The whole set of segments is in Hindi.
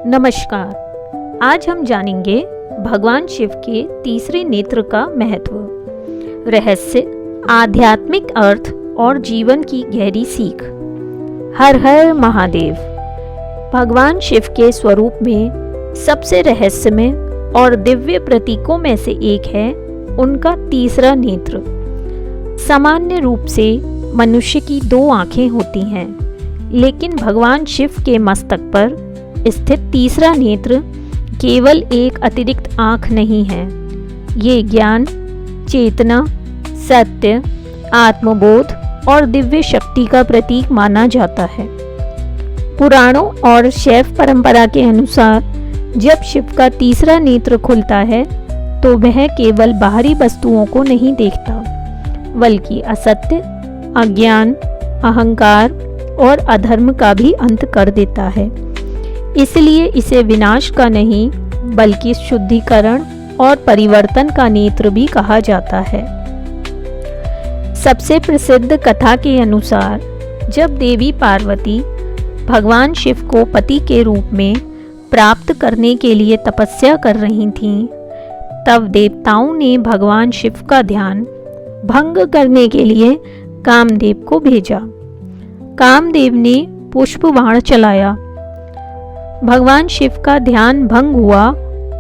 नमस्कार। आज हम जानेंगे भगवान शिव के तीसरे नेत्र का महत्व, रहस्य, आध्यात्मिक अर्थ और जीवन की गहरी सीख। हर हर महादेव। भगवान शिव के स्वरूप में सबसे रहस्यमय और दिव्य प्रतीकों में से एक है उनका तीसरा नेत्र। सामान्य रूप से मनुष्य की दो आंखें होती हैं, लेकिन भगवान शिव के मस्तक पर स्थित तीसरा नेत्र केवल एक अतिरिक्त आँख नहीं है। ये ज्ञान, चेतना, सत्य, आत्मबोध और दिव्य शक्ति का प्रतीक माना जाता है। पुराणों और शैव परंपरा के अनुसार जब शिव का तीसरा नेत्र खुलता है तो वह केवल बाहरी वस्तुओं को नहीं देखता, बल्कि असत्य, अज्ञान, अहंकार और अधर्म का भी अंत कर देता है। इसलिए इसे विनाश का नहीं, बल्कि शुद्धिकरण और परिवर्तन का नेत्र भी कहा जाता है। सबसे प्रसिद्ध कथा के अनुसार जब देवी पार्वती भगवान शिव को पति के रूप में प्राप्त करने के लिए तपस्या कर रही थीं, तब देवताओं ने भगवान शिव का ध्यान भंग करने के लिए कामदेव को भेजा। कामदेव ने पुष्प बाण चलाया। भगवान शिव का ध्यान भंग हुआ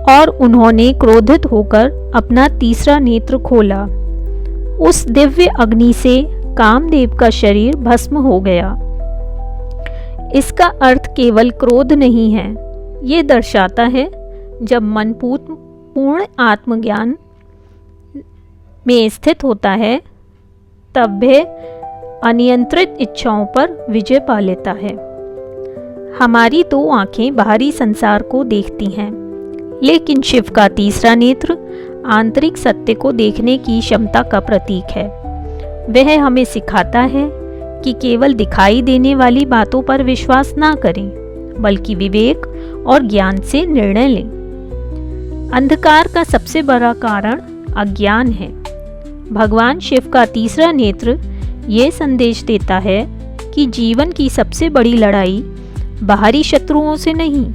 और उन्होंने क्रोधित होकर अपना तीसरा नेत्र खोला। उस दिव्य अग्नि से कामदेव का शरीर भस्म हो गया। इसका अर्थ केवल क्रोध नहीं है, ये दर्शाता है जब मन पूर्ण आत्मज्ञान में स्थित होता है तब वह अनियंत्रित इच्छाओं पर विजय पा लेता है। हमारी दो आंखें बाहरी संसार को देखती हैं, लेकिन शिव का तीसरा नेत्र आंतरिक सत्य को देखने की क्षमता का प्रतीक है। वह हमें सिखाता है कि केवल दिखाई देने वाली बातों पर विश्वास ना करें, बल्कि विवेक और ज्ञान से निर्णय लें। अंधकार का सबसे बड़ा कारण अज्ञान है। भगवान शिव का तीसरा नेत्र ये संदेश देता है कि जीवन की सबसे बड़ी लड़ाई बाहरी शत्रुओं से नहीं,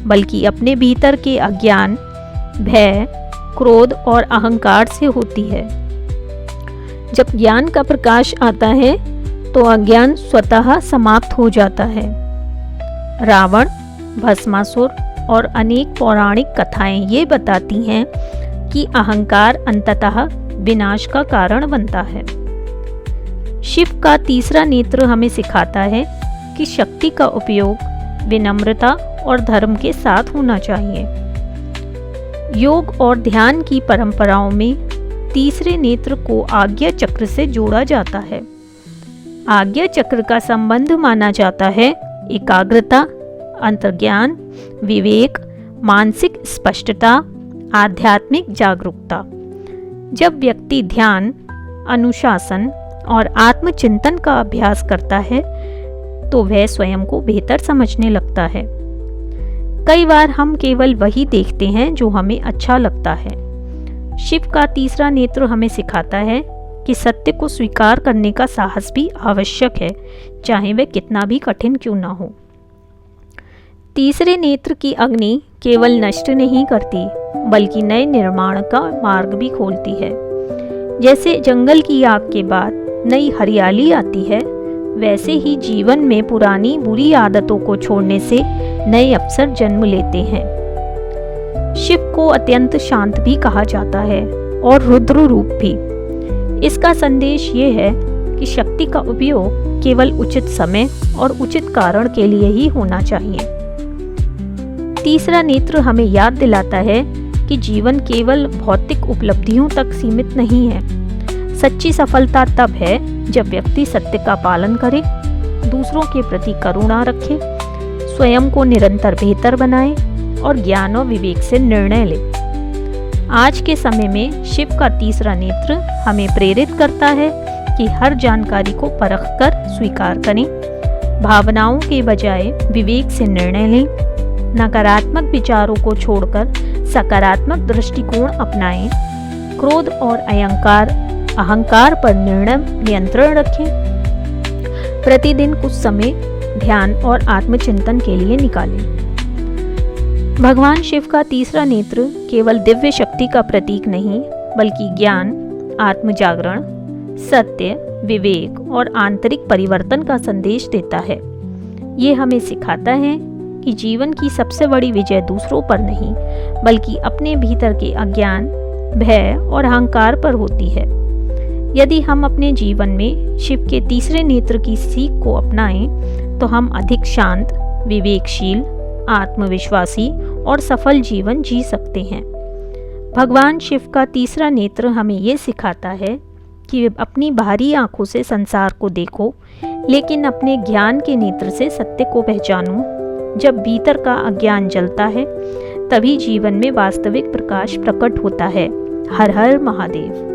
बल्कि अपने भीतर के अज्ञान, भय, क्रोध और अहंकार से होती है। जब ज्ञान का प्रकाश आता है तो अज्ञान स्वतः समाप्त हो जाता है। रावण, भस्मासुर और अनेक पौराणिक कथाएं ये बताती हैं कि अहंकार अंततः विनाश का कारण बनता है। शिव का तीसरा नेत्र हमें सिखाता है कि शक्ति का उपयोग विनम्रता और धर्म के साथ होना चाहिए। योग और ध्यान की परंपराओं में तीसरे नेत्र को आज्ञा चक्र से जोड़ा जाता है। आज्ञा चक्र का संबंध माना जाता है एकाग्रता, अंतर्ज्ञान, विवेक, मानसिक स्पष्टता, आध्यात्मिक जागरूकता। जब व्यक्ति ध्यान, अनुशासन और आत्मचिंतन का अभ्यास करता है तो वह स्वयं को बेहतर समझने लगता है। कई बार हम केवल वही देखते हैं जो हमें अच्छा लगता है। शिव का तीसरा नेत्र हमें सिखाता है कि सत्य को स्वीकार करने का साहस भी आवश्यक है, चाहे वह कितना भी कठिन क्यों ना हो। तीसरे नेत्र की अग्नि केवल नष्ट नहीं करती, बल्कि नए निर्माण का मार्ग भी खोलती है। जैसे जंगल की आग के बाद नई हरियाली आती है, वैसे ही जीवन में पुरानी बुरी आदतों को छोड़ने से नए अवसर जन्म लेते हैं। शिव को अत्यंत शांत भी कहा जाता है और रुद्र रूप भी। इसका संदेश ये है कि शक्ति का उपयोग केवल उचित समय और उचित कारण के लिए ही होना चाहिए। तीसरा नेत्र हमें याद दिलाता है कि जीवन केवल भौतिक उपलब्धियों तक सीमित नहीं है। सच्ची सफलता तब है जब व्यक्ति सत्य का पालन करे, दूसरों के प्रति करुणा रखे, स्वयं को निरंतर बेहतर बनाए और ज्ञान और विवेक से निर्णय ले। आज के समय में शिव का तीसरा नेत्र हमें प्रेरित करता है कि हर जानकारी को परख कर स्वीकार करें, भावनाओं के बजाय विवेक से निर्णय लें, नकारात्मक विचारों को छोड़कर सकारात्मक दृष्टिकोण अपनाएं, क्रोध और अहंकार पर नियंत्रण रखें। प्रतिदिन कुछ समय ध्यान और आत्मचिंतन के लिए निकालें। भगवान शिव का तीसरा नेत्र केवल दिव्य शक्ति का प्रतीक नहीं, बल्कि ज्ञान, आत्मजागरण, सत्य, विवेक और आंतरिक परिवर्तन का संदेश देता है। ये हमें सिखाता है कि जीवन की सबसे बड़ी विजय दूसरों पर नहीं, बल्कि अपने भीतर के अज्ञान, भय और अहंकार पर होती है। यदि हम अपने जीवन में शिव के तीसरे नेत्र की सीख को अपनाएं, तो हम अधिक शांत, विवेकशील, आत्मविश्वासी और सफल जीवन जी सकते हैं। भगवान शिव का तीसरा नेत्र हमें ये सिखाता है कि अपनी बाहरी आंखों से संसार को देखो, लेकिन अपने ज्ञान के नेत्र से सत्य को पहचानो। जब भीतर का अज्ञान जलता है, तभी जीवन में वास्तविक प्रकाश प्रकट होता है। हर हर महादेव।